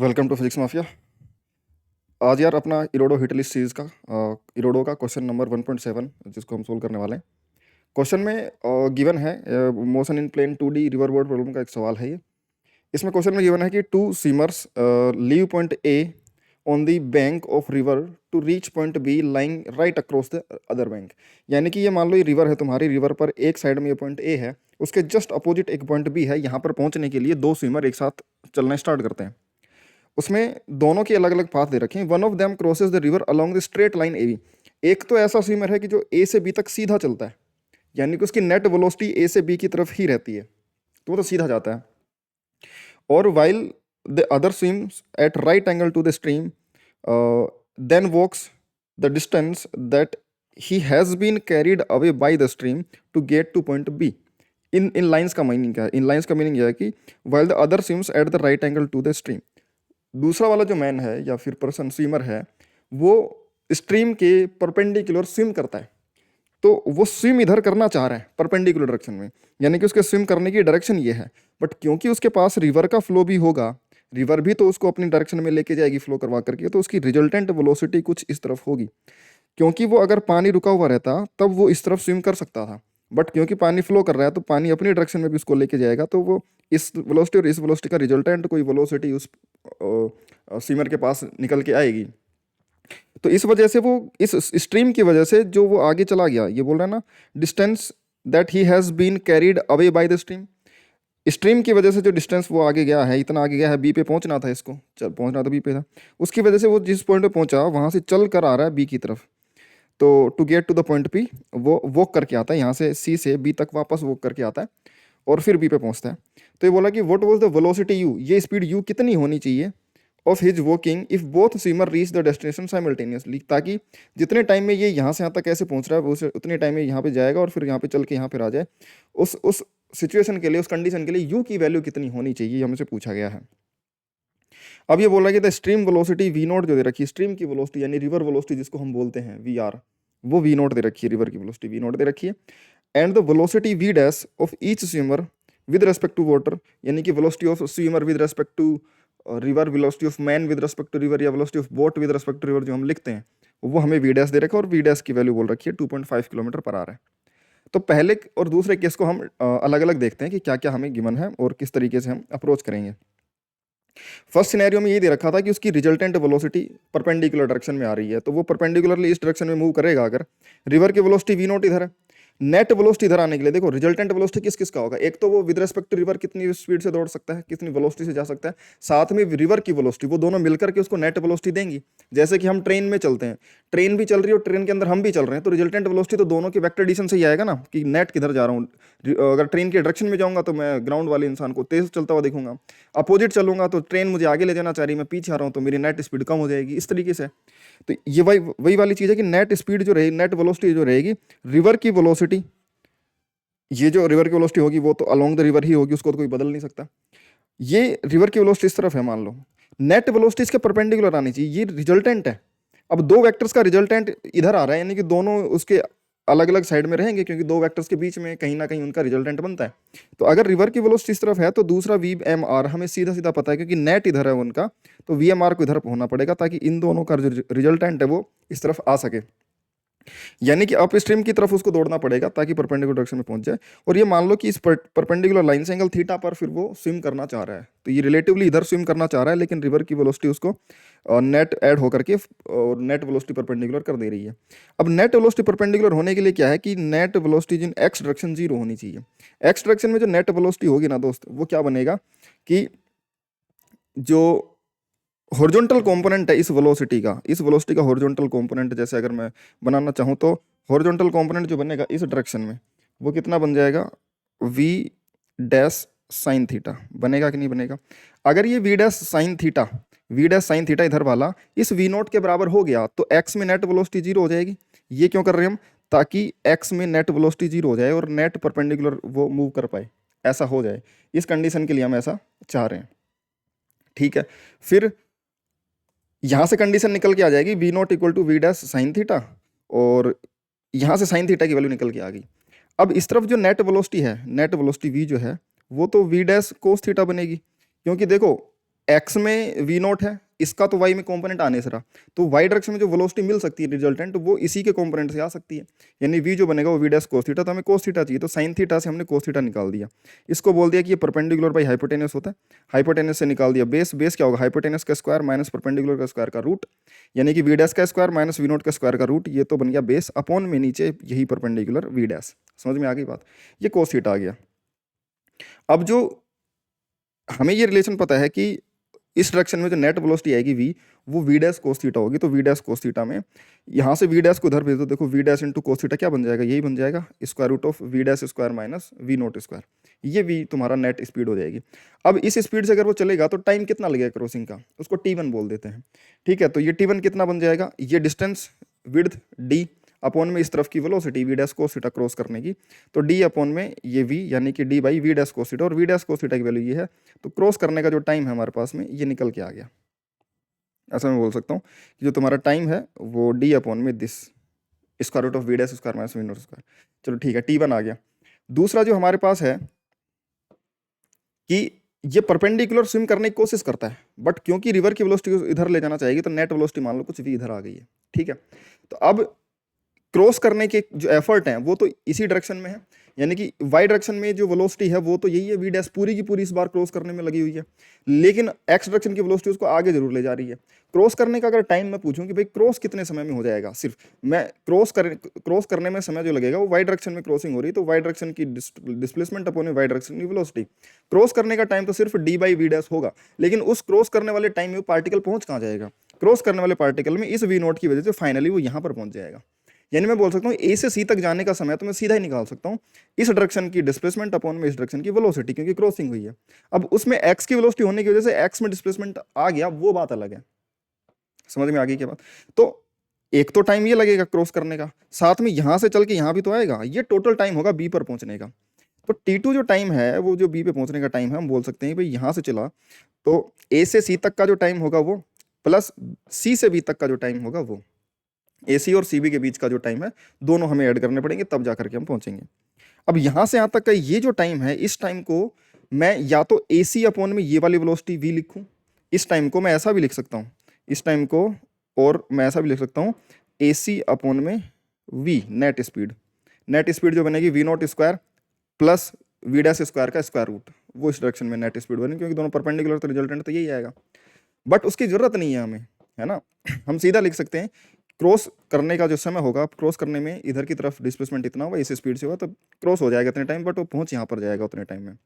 Welcome to physics mafia. आज यार अपना इरोडो हिट लिस्ट सीरीज का इरोडो का क्वेश्चन नंबर 1.7 जिसको हम सोल्व करने वाले हैं। क्वेश्चन में गिवन है motion in plane 2D river boat problem का एक सवाल है ये। इसमें क्वेश्चन में गिवन है कि two swimmers leave point A on the bank of river to reach point B lying right across the other bank. यानी कि ये मान लो ये रिवर है, तुम्हारी रिवर पर एक साइड में ये पॉइंट ए है, उसके जस्ट अपोजिट एक पॉइंट बी है। यहाँ पर पहुंचने के लिए दो स्विमर एक साथ चलना स्टार्ट करते हैं। उसमें दोनों के अलग अलग पाथ दे रखे हैं। One of them crosses the river along the straight line A B. एक तो ऐसा स्विमर है कि जो ए से बी तक सीधा चलता है, यानी कि उसकी नेट वेलोसिटी ए से बी की तरफ ही रहती है, तो वो तो सीधा जाता है। और while the other swims at right angle to the stream then walks the distance that he has been carried away by the stream to get to point B. इन लाइन्स का मीनिंग क्या है? इन लाइन्स का meaning यह है कि while the other swims at the right angle to the stream, दूसरा वाला जो मैन है या फिर पर्सन स्विमर है वो स्ट्रीम के परपेंडिकुलर स्विम करता है। तो वो स्विम इधर करना चाह रहा है परपेंडिकुलर डायरेक्शन में, यानी कि उसके स्विम करने की डायरेक्शन ये है। बट क्योंकि उसके पास रिवर का फ्लो भी होगा, रिवर भी तो उसको अपनी डायरेक्शन में लेके जाएगी फ्लो करवा करके, तो उसकी रिजल्टेंट वेलोसिटी कुछ इस तरफ होगी। क्योंकि वो अगर पानी रुका हुआ रहता तब वो इस तरफ स्विम कर सकता था, बट क्योंकि पानी फ्लो कर रहा है तो पानी अपनी डायरेक्शन में भी उसको लेके जाएगा, तो वो इस वेलोसिटी और इस वेलोसिटी का रिजल्टेंट कोई वेलोसिटी उस स्विमर के पास निकल के आएगी। तो इस वजह से वो इस स्ट्रीम की वजह से जो वो आगे चला गया, ये बोल रहा है ना, distance that he has been carried away by the stream. Stream की वजह से जो डिस्टेंस वो आगे गया है, इतना आगे गया है, बी पे पहुंचना था, इसको चल पहुंचना था बी पे था, उसकी वजह से वो जिस पॉइंट पे पहुंचा वहां से चल कर आ रहा है बी की तरफ। तो to get to the point P वो वॉक करके आता है, यहाँ से सी से बी तक वापस वॉक करके आता है और फिर बी पे पहुंचता है। तो ये बोला कि what was the velocity you, ये स्पीड यू कितनी होनी चाहिए of his walking if both swimmer reach the destination simultaneously, ताकि जितने टाइम में ये यहाँ से यहाँ तक कैसे पहुंच रहा है वो उतने टाइम में यहाँ पे जाएगा और फिर यहाँ पे चल के यहाँ फिर आ जाए। उस सिचुएशन के लिए, उस कंडीशन के लिए यू की वैल्यू कितनी होनी चाहिए, हमसे पूछा गया है। अब ये बोला कि the stream velocity V naught जो दे रखी है, स्ट्रीम की वेलोसिटी यानी रिवर वेलोसिटी जिसको हम बोलते हैं वी आर, वो वी नोट दे रखी है, रिवर की वेलोसिटी वी नोट दे रखी है। And the velocity V dash of each swimmer with respect to water, यानी कि velocity of swimmer with respect to river, velocity of man with respect to river, या velocity of boat with respect to river जो हम लिखते हैं, वो हमें we dash दे रखा है और वी डैश की वैल्यू बोल रखी है 2.5 किलोमीटर पर आवर है। तो पहले और दूसरे केस को हम अलग अलग देखते हैं कि क्या क्या हमें गिवन है और किस तरीके से हम अप्रोच करेंगे। फर्स्ट सिनेरियो में ये दे रखा था कि उसकी रिजल्टेंट वेलोसिटी परपेंडिकुलर डायरेक्शन में आ रही है, तो वो परपेंडिकुलरली इस डायरेक्शन में मूव करेगा। अगर रिवर की वेलोसिटी वी नॉट इधर है, नेट वेलोसिटी इधर आने के लिए देखो रिजल्टेंट वेलोसिटी किस किस का होगा, एक तो वो विद रेस्पेक्ट टू रिवर कितनी स्पीड से दौड़ सकता है, कितनी वेलोसिटी से जा सकता है, साथ में रिवर की वेलोसिटी, वो दोनों मिलकर के उसको नेट वेलोसिटी देंगी। जैसे कि हम ट्रेन में चलते हैं, ट्रेन भी चल रही है और ट्रेन के अंदर हम भी चल रहे हैं, तो रिजल्टेंट वेलोसिटी तो दोनों के वेक्टर एडिशन से ही आएगा ना, कि नेट किधर जा रहा हूँ। अगर ट्रेन के डायरेक्शन में जाऊंगा तो मैं ग्राउंड वाले इंसान को तेज चलता हुआ देखूंगा, अपोजिट चलूंगा तो ट्रेन मुझे आगे ले जाना चाह रही है, मैं पीछे आ रहा हूँ तो मेरी नेट स्पीड कम हो जाएगी, इस तरीके से। तो ये वही वाली चीज़ है कि नेट स्पीड जो रहेगी, नेट वेलोसिटी जो रहेगी, रिवर की वेलोसिटी, ये जो रिवर की वेलोसिटी होगी वो तो अलोंग द रिवर ही होगी, उसको तो कोई बदल नहीं सकता। ये रिवर की वेलोसिटी इस तरफ है मान लो, नेट वेलोसिटी इसके परपेंडिकुलर आनी चाहिए, ये रिजल्टेंट है। अब दो वेक्टर्स का रिजल्टेंट इधर आ रहा है, यानी कि दोनों उसके अलग अलग साइड में रहेंगे, क्योंकि दो वेक्टर्स के बीच में कहीं ना कहीं उनका रिजल्टेंट बनता है। तो अगर रिवर की वेलोसिटी इस तरफ है तो दूसरा वी एम आर हमें सीधा सीधा पता है, क्योंकि नेट इधर है उनका, तो वी एम आर को इधर होना पड़ेगा ताकि इन दोनों का जो रिजल्टेंट है वो इस तरफ आ सके। यानी कि अप स्ट्रीम की तरफ उसको दौड़ना पड़ेगा ताकि परपेंडिकुलर डायरेक्शन में पहुंच जाए। और ये मान लो कि इस परपेंडिकुलर लाइन से एंगल थीटा पर फिर वो स्विम करना चाह रहा है, तो ये रिलेटिवली इधर स्विम करना चाह रहा है, लेकिन रिवर की वेलोसिटी उसको नेट ऐड होकर के और नेट वेलोसिटी परपेंडिकुलर कर दे रही है। अब नेट वेलोसिटी परपेंडिकुलर होने के लिए क्या है कि नेट वेलोसिटी जिन एक्स डायरेक्शन 0 होनी चाहिए। एक्स डायरेक्शन में जो नेट वेलोसिटी होगी ना दोस्त, वो क्या बनेगा कि जो हॉरिजॉन्टल कंपोनेंट है इस वेलोसिटी का, इस वेलोसिटी का हॉरिजॉन्टल कंपोनेंट जैसे अगर मैं बनाना चाहूँ तो हॉरिजॉन्टल कंपोनेंट जो बनेगा इस डायरेक्शन में, वो कितना बन जाएगा, वी डैश साइन थीटा बनेगा कि नहीं बनेगा। अगर ये V dash sine theta, V dash sine theta इधर वाला इस वी नोट के बराबर हो गया तो एक्स में नेट वेलोसिटी 0 हो जाएगी। ये क्यों कर रहे हैं हम, ताकि एक्स में नेट वेलोसिटी 0 हो जाए और नेट परपेंडिकुलर वो मूव कर पाए, ऐसा हो जाए। इस कंडीशन के लिए हम ऐसा चाह रहे हैं, ठीक है। फिर यहाँ से कंडीशन निकल के आ जाएगी V naught equal to V dash sine theta, और यहाँ से साइन थीटा की वैल्यू निकल के आ गई। अब इस तरफ जो नेट वेलोसिटी है, नेट वेलोसिटी वी जो है वो तो वी डैश कोस थीटा बनेगी, क्योंकि देखो एक्स में वी नॉट है, इसका तो वाई में कंपोनेंट आने से रहा, तो वाई डायरेक्शन में जो वेलोसिटी मिल सकती है रिजल्टेंट, वो इसी के कंपोनेंट से आ सकती है। यानी वी जो बनेगा वो वी डैश कोस थीटा, तो हमें कोस थीटा चाहिए, तो साइन थीटा से हमने कोस थीटा निकाल दिया। इसको बोल दिया कि ये परपेंडिकुलर बाई हाइपोटेनस होता है, हाइपोटेनस से निकाल दिया बेस। बेस क्या होगा, हाइपोटेनस का स्क्वायर माइनस परपेंडिकुलर का स्क्वायर का रूट, यानी कि वी डैश का स्क्वायर माइनस वी नॉट का स्क्वायर का रूट, ये तो बन गया बेस अपॉन में नीचे यही परपेंडिकुलर वी डैश। समझ में आ गई बात, ये कोस थीटा आ गया। अब जो हमें ये रिलेशन पता है कि इस डायरेक्शन में जो नेट वेलोसिटी आएगी v, वो v डैश कोस थीटा होगी, तो v डैश कोस थीटा में यहाँ से v डैश को उधर भेज दो, देखो v dash into cos theta क्या बन जाएगा, यही बन जाएगा square root of v dash square minus v naught square, ये v तुम्हारा नेट स्पीड हो जाएगी। अब इस स्पीड से अगर वो चलेगा तो टाइम कितना लगेगा क्रॉसिंग का, उसको t1 बोल देते हैं। ठीक है, तो ये t1 कितना बन जाएगा, ये डिस्टेंस विड्थ d अपॉन में इस तरफ की velocity v dash cos theta cross करने की, तो d अपॉन में ये v यानी कि d by v dash cos theta, और v डैश कोस थीटा की वैल्यू ये है, तो क्रॉस करने का जो टाइम है हमारे पास में ये निकल के आ गया। ऐसा मैं बोल सकता हूँ कि जो तुम्हारा टाइम है वो d अपॉन में this square root of v dash square minus v naught square. चलो ठीक है, t1 आ गया। दूसरा जो हमारे पास है कि ये परपेंडिकुलर स्विम करने की कोशिश करता है, बट क्योंकि रिवर की वेलोसिटी को इधर ले जाना चाहेगी, तो नेट वेलोसिटी मान लो कुछ भी इधर आ गई है। ठीक है, तो अब क्रॉस करने के जो एफर्ट हैं वो तो इसी डायरेक्शन में है, यानी कि वाई डायरेक्शन में जो वेलोसिटी है वो तो यही है, वी डैश पूरी की पूरी इस बार क्रॉस करने में लगी हुई है, लेकिन एक्स डायरेक्शन की वेलोसिटी उसको आगे जरूर ले जा रही है। क्रॉस करने का अगर टाइम मैं पूछूं कि भाई क्रॉस कितने समय में हो जाएगा, सिर्फ मैं क्रॉस करने में समय जो लगेगा वो वाई डायरेक्शन में क्रॉसिंग हो रही है, तो वाई डायरेक्शन की डिस्प्लेसमेंट अपॉन वाई डायरेक्शन की वेलोसिटी, क्रॉस करने का टाइम तो सिर्फ डी बाई वी डैश होगा, लेकिन उस क्रॉस करने वाले टाइम में पार्टिकल पहुंच कहाँ जाएगा, क्रॉस करने वाले पार्टिकल में इस वी नोट की वजह से फाइनली वो यहाँ पर पहुंच जाएगा। यानी मैं बोल सकता हूँ ए से सी तक जाने का समय तो मैं सीधा ही निकाल सकता हूँ इस डायरेक्शन की डिस्प्लेसमेंट अपॉन में इस डायरेक्शन की वेलोसिटी, क्योंकि क्रॉसिंग हुई है। अब उसमें एक्स की वेलोसिटी होने की वजह से एक्स में डिस्प्लेसमेंट आ गया, वो बात अलग है। समझ में आ गई क्या बात, तो एक तो टाइम ये लगेगा क्रॉस करने का, साथ में यहां से चल के यहां भी तो आएगा, ये टोटल टाइम होगा बी पर पहुंचने का। तो T2 जो टाइम है वो जो बी पे पहुंचने का टाइम है, हम बोल सकते हैं भाई यहां से चला तो ए से सी तक का जो टाइम होगा वो, प्लस सी से बी तक का जो टाइम होगा वो, ए सी और सी बी के बीच का जो टाइम है, दोनों हमें ऐड करने पड़ेंगे तब जा करके हम पहुंचेंगे। अब यहां से यहां तक का ये जो टाइम है, इस टाइम को मैं या तो ए सी अपॉन में ये वाली वेलोसिटी वी लिखूं, इस टाइम को मैं ऐसा भी लिख सकता हूँ, इस टाइम को, और मैं ऐसा भी लिख सकता हूँ ए सी अपॉन में V net speed. Net speed जो बनेगी V naught square plus V dash square का स्क्वायर रूट, वो इस डायरेक्शन में नेट स्पीड बनेगी, क्योंकि दोनों परपेंडिकुलर, तो रिजल्टेंट तो यही आएगा। बट उसकी जरूरत नहीं है हमें, है ना। हम सीधा लिख सकते हैं क्रॉस करने का जो समय होगा, क्रॉस करने में इधर की तरफ डिस्प्लेसमेंट इतना होगा, इस स्पीड से होगा, तो क्रॉस हो जाएगा इतने टाइम, बट वो पहुंच यहाँ पर जाएगा उतने टाइम में।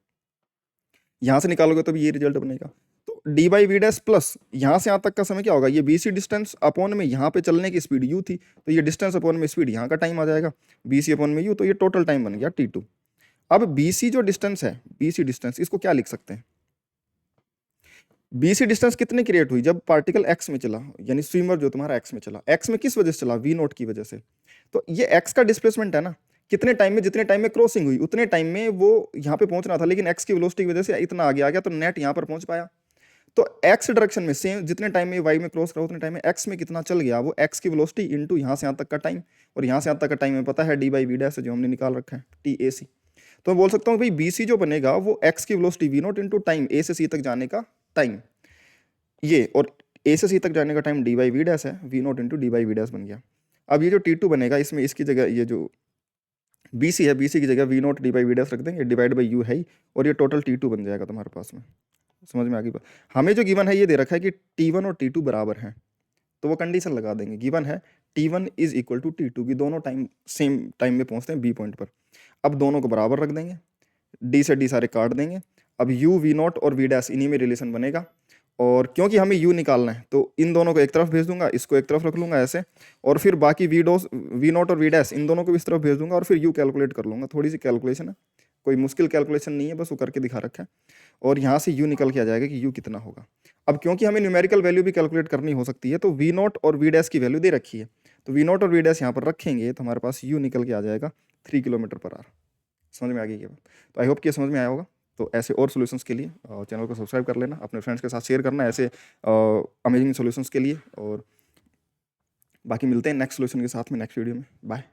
यहाँ से निकालोगे तो भी ये रिजल्ट बनेगा। तो D by V dash plus यहाँ से यहाँ तक का समय क्या होगा, ये बी सी डिस्टेंस अपॉन में यहाँ पे चलने की स्पीड यू थी, तो ये डिस्टेंस अपॉन में स्पीड यहाँ का टाइम आ जाएगा बी सी अपॉन में यू, तो ये टोटल टाइम बन गया T2। अब बी सी जो डिस्टेंस है, बी सी डिस्टेंस, इसको क्या लिख सकते हैं, बी सी डिस्टेंस कितने क्रिएट हुई, जब पार्टिकल एक्स में चला, यानी स्विमर जो तुम्हारा एक्स में चला, एक्स में किस वजह से चला, वी नोट की वजह से। तो ये एक्स का डिस्प्लेसमेंट है ना, कितने टाइम में, जितने टाइम में क्रॉसिंग हुई उतने टाइम में वो यहाँ पे पहुंचना था, लेकिन एक्स की वेलोसिटी की वजह से इतना आगे आ गया, तो नेट यहाँ पर पहुंच पाया। तो एक्स डायरेक्शन में सेम जितने टाइम में वाई में क्रॉस करा उतने टाइम में एक्स में कितना चल गया, वो एक्स की वेलोसिटी इंटू यहाँ से यहाँ तक का टाइम, और यहाँ से यहाँ तक का टाइम में पता है डी बाई वी डैश जो हमने निकाल रखा है टी ए सी। तो मैं बोल सकता हूँ भाई बी सी जो बनेगा वो एक्स की velocity V naught into time A से सी तक जाने का टाइम ये, और ए से सी तक जाने का time D by V dash है, V naught into D by V dash बन गया। अब ये जो T2 बनेगा, इसमें इसकी जगह ये जो बी सी है, बी सी की जगह V naught D by V dash रख देंगे, डिवाइड बाई यू है ही, और ये टोटल T2 बन जाएगा तुम्हारे पास में। समझ में आ गई बात। हमें जो गिवन है ये दे रखा है कि T1 और T2 बराबर हैं, तो वो कंडीशन लगा देंगे, गिवन है T1 is equal to T2 की, दोनों टाइम सेम टाइम में पहुंचते हैं बी पॉइंट पर। अब दोनों को बराबर रख देंगे, डी से डी सारे काट देंगे, अब यू वी नोट और वी डैश इन्हीं में रिलेशन बनेगा, और क्योंकि हमें यू निकालना है तो इन दोनों को एक तरफ भेज दूंगा, इसको एक तरफ रख लूंगा ऐसे, और फिर बाकी वी नोट और वी डैश इन दोनों को इस तरफ भेज दूंगा, और फिर यू कैलकुलेट कर लूंगा। थोड़ी सी कैलकुलेशन है, कोई मुश्किल कैलकुलेशन नहीं है, बस वो करके दिखा रखा है, और यहाँ से यू निकल के आ जाएगा कि यू कितना होगा। अब क्योंकि हमें न्यूमेरिकल वैल्यू भी कैलकुलेट करनी हो सकती है, तो वी नोट और वी डैश की वैल्यू दे रखी है, तो वी नोट और वी डैश यहाँ पर रखेंगे तो हमारे पास यू निकल के आ जाएगा 3 किलोमीटर पर आवर। समझ में आ गई क्या बात, तो आई होप कि समझ में आया होगा। तो ऐसे और सॉल्यूशंस के लिए चैनल को सब्सक्राइब कर लेना, अपने फ्रेंड्स के साथ शेयर करना ऐसे अमेजिंग सॉल्यूशंस के लिए, और बाकी मिलते हैं नेक्स्ट सॉल्यूशन के साथ में नेक्स्ट वीडियो में। बाय।